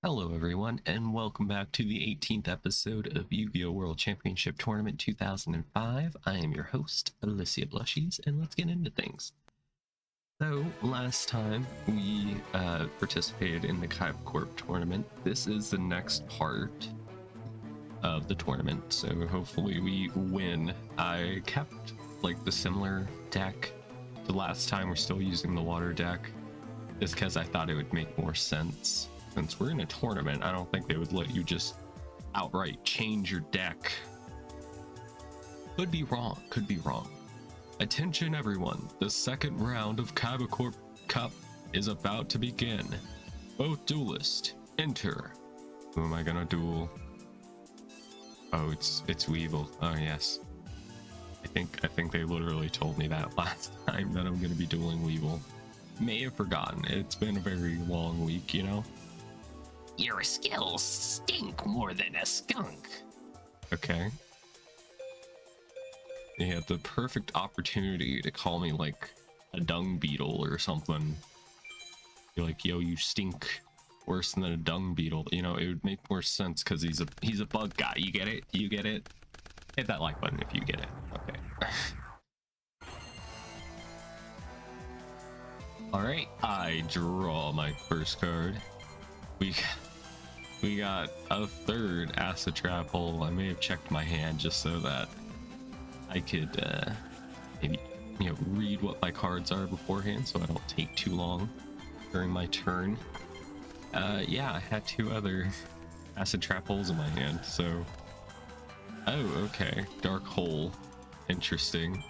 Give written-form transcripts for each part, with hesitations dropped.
Hello everyone, and welcome back to the 18th episode of Yu-Gi-Oh World Championship Tournament 2005. I am your host, Alicia Blushies, and let's get into things. So, last time we participated in the Kyber Corp tournament. This is the next part of the tournament, so hopefully we win. I kept like the similar deck. The last time we're still using the water deck, just because I thought it would make more sense. Since we're in a tournament, I don't think they would let you just outright change your deck. Could be wrong, could be wrong. Attention everyone, the second round of Kyber Corp Cup is about to begin. Both duelists, enter. Who am I gonna duel? Oh, it's Weevil. Oh yes. I think they literally told me that last time that I'm gonna be dueling Weevil. May have forgotten. It's been a very long week, you know? Your skills stink more than a skunk. Okay. They had the perfect opportunity to call me like a dung beetle or something. Be like, yo, you stink worse than a dung beetle. You know, it would make more sense because he's a bug guy. You get it? You get it? Hit that like button if you get it. Okay. Alright, I draw my first card. We got a third acid trap hole. I may have checked my hand just so that I could maybe, you know, read what my cards are beforehand so I don't take too long during my turn. Yeah, I had two other acid trap holes in my hand, so... Oh, okay. Dark hole. Interesting.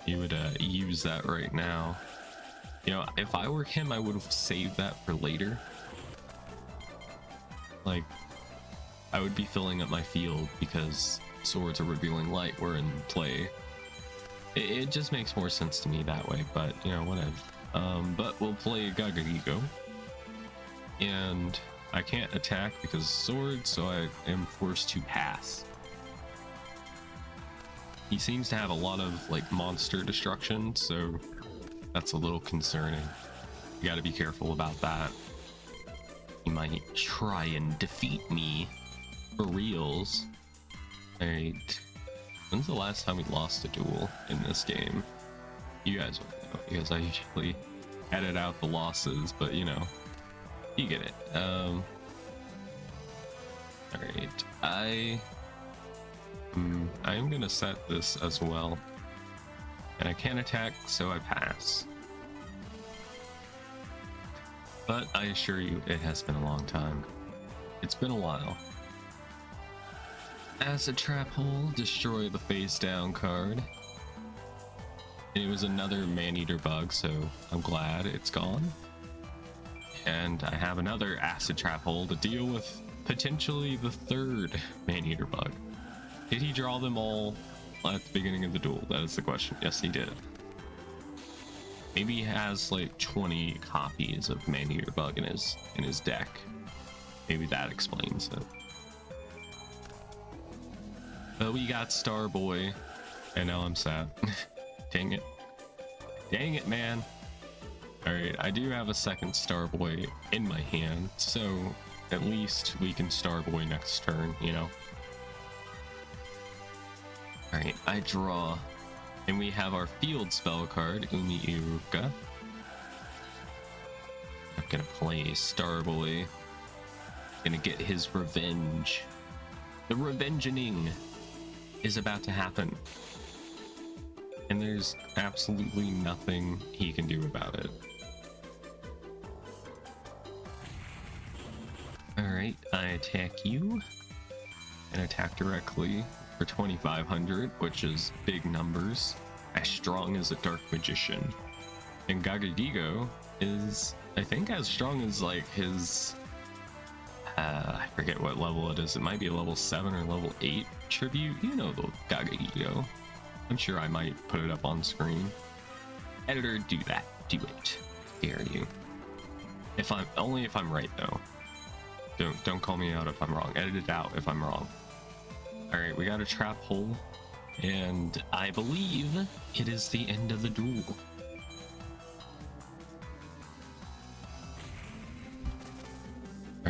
You would use that right now. You know, if I were him, I would have saved that for later. Like, I would be filling up my field because Swords of Revealing Light were in play. It just makes more sense to me that way, but, you know, whatever. But we'll play Yu-Gi-Oh! And I can't attack because Swords, so I am forced to pass. He seems to have a lot of, like, monster destruction, so that's a little concerning. You gotta be careful about that. He might try and defeat me for reals. Alright. When's the last time we lost a duel in this game? You guys will know, because I usually edit out the losses, but you know, you get it. Alright. I am gonna set this as well. And I can't attack, so I pass. But I assure you, it has been a long time. It's been a while. Acid Trap Hole, destroy the face down card. And it was another Man-Eater bug, so I'm glad it's gone. And I have another Acid Trap Hole to deal with potentially the third Man-Eater bug. Did he draw them all at the beginning of the duel? That is the question. Yes, he did. Maybe he has like 20 copies of Man-Eater Bug in his deck. Maybe that explains it. But we got Starboy, and now I'm sad. Dang it. Dang it, man. Alright, I do have a second Starboy in my hand, so at least we can Starboy next turn, you know? Alright, I draw. And we have our field spell card, Umi-Iruka. I'm gonna play Starboy. Gonna get his revenge. The revengeing is about to happen. And there's absolutely nothing he can do about it. Alright, I attack you. And attack directly for 2,500, which is big numbers, as strong as a Dark Magician. And Yu-Gi-Oh is, I think, as strong as like his, I forget what level it is. It might be a level 7 or level 8 tribute. You know the Yu-Gi-Oh. I'm sure I might put it up on screen. Editor, do that. Do it. Dare you. If I'm right though. Don't call me out if I'm wrong. Edit it out if I'm wrong. Alright, we got a trap hole, and I believe it is the end of the duel.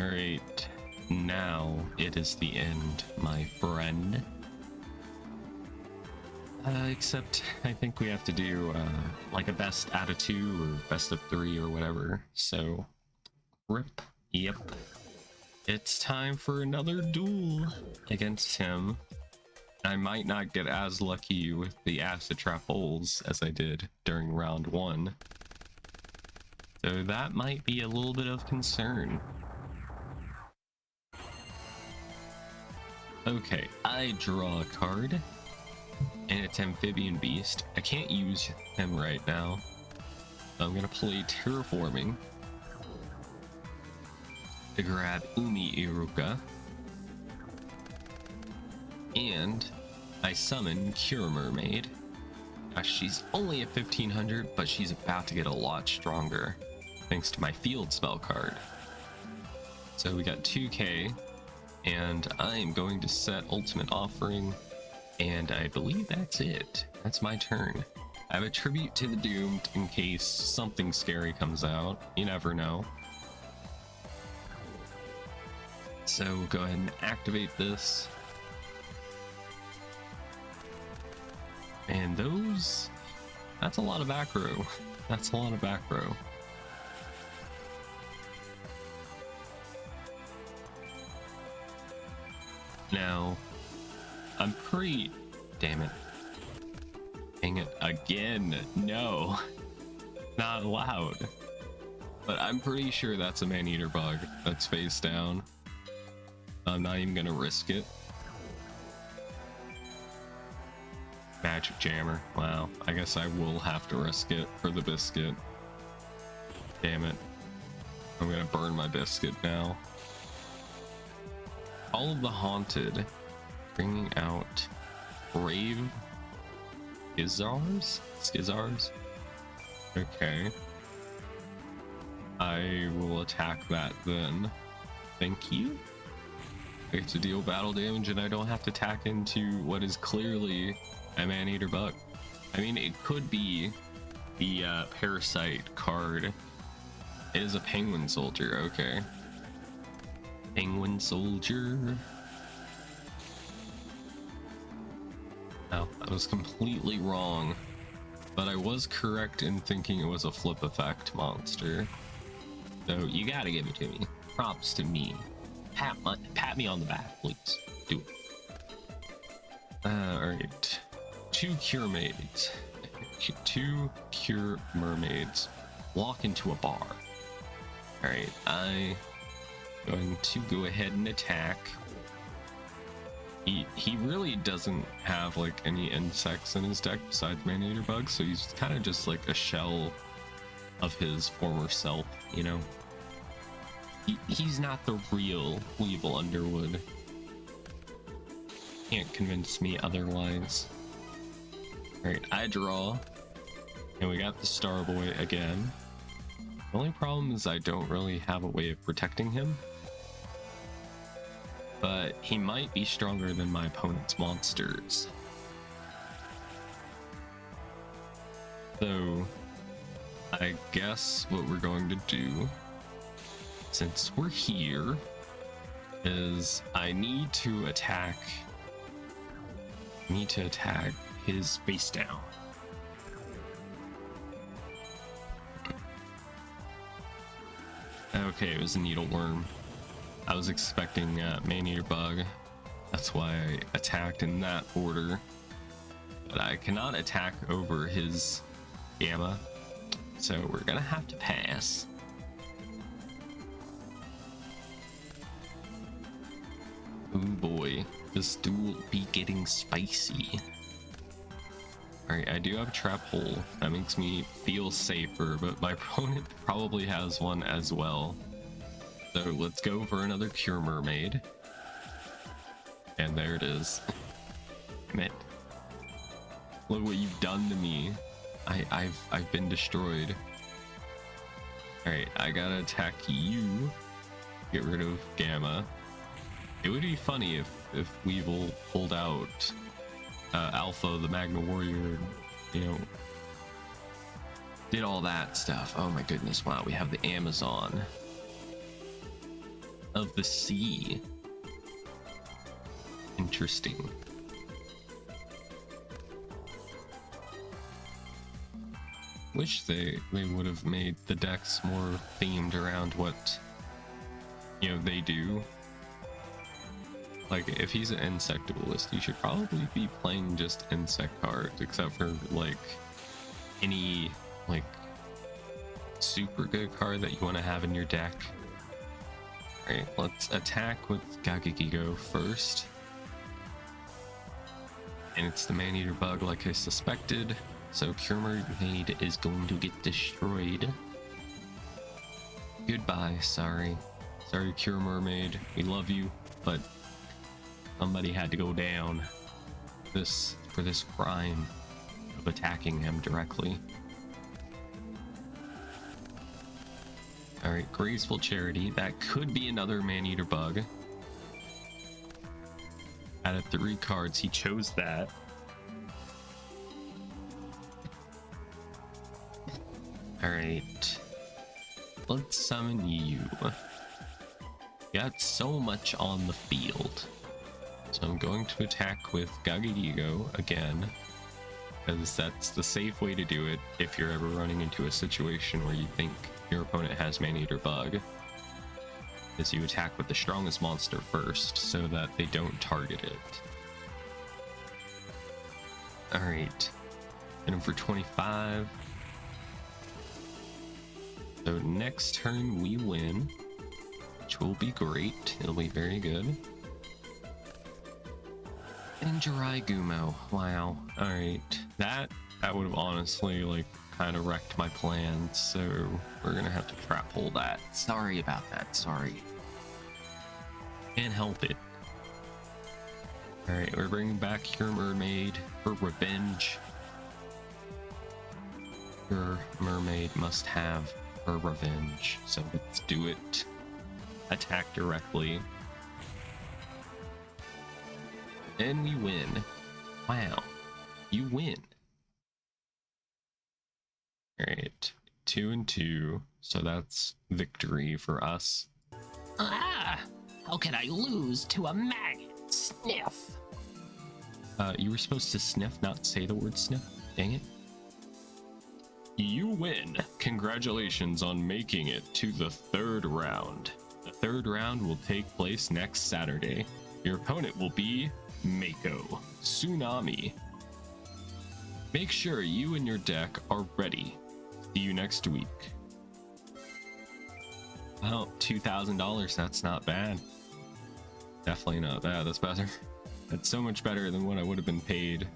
Alright, now it is the end, my friend. Except I think we have to do like a best out of 2 or best of 3 or whatever. So, rip. Yep. It's time for another duel against him. I might not get as lucky with the acid trap holes as I did during round 1. So that might be a little bit of concern. Okay, I draw a card. And it's Amphibian Beast. I can't use him right now. So I'm gonna play Terraforming to grab Umi Iruka. And I summon Cure Mermaid. She's only at 1500, but she's about to get a lot stronger thanks to my field spell card. So we got 2k, and I'm going to set Ultimate Offering. And I believe that's it. That's my turn. I have a Tribute to the Doomed in case something scary comes out. You never know. So we'll go ahead and activate this. And that's a lot of aggro. That's a lot of aggro. Now, I'm pretty... Damn it. Dang it. Again. No. Not allowed. But I'm pretty sure that's a man-eater bug that's face down. I'm not even gonna risk it. Magic Jammer. Wow. I guess I will have to risk it for the biscuit. Damn it. I'm gonna burn my biscuit now. All of the Haunted. Bringing out Brave Skizzars? Okay. I will attack that then. Thank you. I get to deal battle damage and I don't have to tack into what is clearly a man-eater bug. I mean, it could be the Parasite card. It is a Penguin Soldier, okay. Penguin Soldier. No, I was completely wrong, but I was correct in thinking it was a flip effect monster. So you gotta give it to me. Props to me. Pat me on the back, please. Do it. Alright. 2 Cure Maids. 2 Cure Mermaids. Walk into a bar. Alright, I'm going to go ahead and attack. He really doesn't have like any insects in his deck besides man-eater bugs, so he's kind of just like a shell of his former self, you know? He's not the real Weevil Underwood. Can't convince me otherwise. Alright, I draw. And we got the Starboy again. The only problem is I don't really have a way of protecting him. But he might be stronger than my opponent's monsters. So, I guess what we're going to do, since we're here, is I need to attack his face down. Okay, it was a Needleworm. I was expecting man-eater bug. That's why I attacked in that order. But I cannot attack over his Gamma, so we're gonna have to pass. Oh boy, this duel be getting spicy. Alright, I do have a trap hole. That makes me feel safer, but my opponent probably has one as well. So let's go for another Cure Mermaid. And there it is. Damn it. Look what you've done to me. I've been destroyed. Alright, I gotta attack you. Get rid of Gamma. It would be funny if Weevil pulled out Alpha, the Magna Warrior, you know, did all that stuff. Oh my goodness, wow, we have the Amazon. of the Sea. Interesting. Wish they would have made the decks more themed around what, you know, they do. Like, if he's an insectabilist, he should probably be playing just insect cards, except for, like, any, like, super good card that you want to have in your deck. Alright, let's attack with Gagigigo first. And it's the Man-Eater bug like I suspected, so Pure Mermaid is going to get destroyed. Goodbye, sorry. Sorry, Pure Mermaid. We love you, but somebody had to go down for this crime of attacking him directly. Alright, Graceful Charity. That could be another Man-Eater bug. Out of 3 cards, he chose that. Alright. Let's summon you. Got so much on the field. So I'm going to attack with Gagigigo again, because that's the safe way to do it if you're ever running into a situation where you think your opponent has Man-Eater bug. Is you attack with the strongest monster first so that they don't target it. Alright. Hit him for 25. So next turn we win, which will be great. It'll be very good. And Jirai Gumo. Wow. Alright. That would have honestly, like, kind of wrecked my plans, so we're gonna have to trap hole that. Sorry about that. Sorry. Can't help it. Alright, we're bringing back your Mermaid for revenge. Your Mermaid must have her revenge, so let's do it. Attack directly. And we win. Wow. You win. Alright. 2 and 2. So that's victory for us. Ah! How could I lose to a maggot? Sniff! You were supposed to sniff, not say the word sniff. Dang it. You win. Congratulations on making it to the 3rd round. The 3rd round will take place next Saturday. Your opponent will be Mako Tsunami. Make sure you and your deck are ready. See you next week. Well, $2,000, that's not bad. Definitely not bad, that's better. That's so much better than what I would have been paid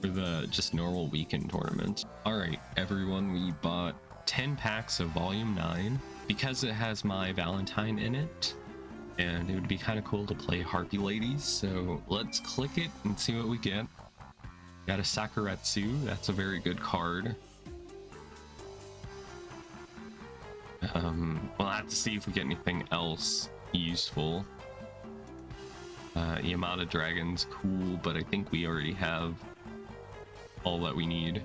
for the just normal weekend tournament. Alright, everyone, we bought 10 packs of Volume 9 because it has my Valentine in it, and it would be kind of cool to play Harpy Ladies, so let's click it and see what we get. Got a Sakuretsu, that's a very good card. We'll have to see if we get anything else useful. Yamada Dragon's cool, but I think we already have all that we need.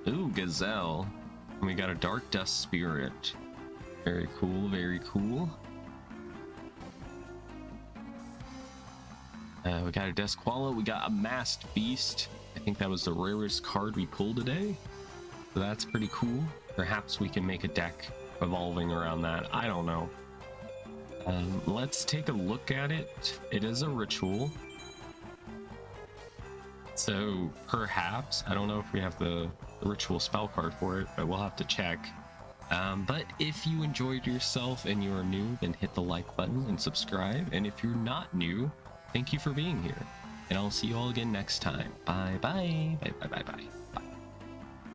Ooh, Gazelle. And we got a Dark Dust Spirit. Very cool, very cool. We got a Desquala, we got a Masked Beast. I think that was the rarest card we pulled today. So that's pretty cool. Perhaps we can make a deck evolving around that. I don't know. Let's take a look at it. It is a ritual. So perhaps, I don't know if we have the ritual spell card for it, but we'll have to check. But if you enjoyed yourself and you are new, then hit the like button and subscribe. And if you're not new, thank you for being here. And I'll see you all again next time. Bye bye. Bye bye bye bye. Bye.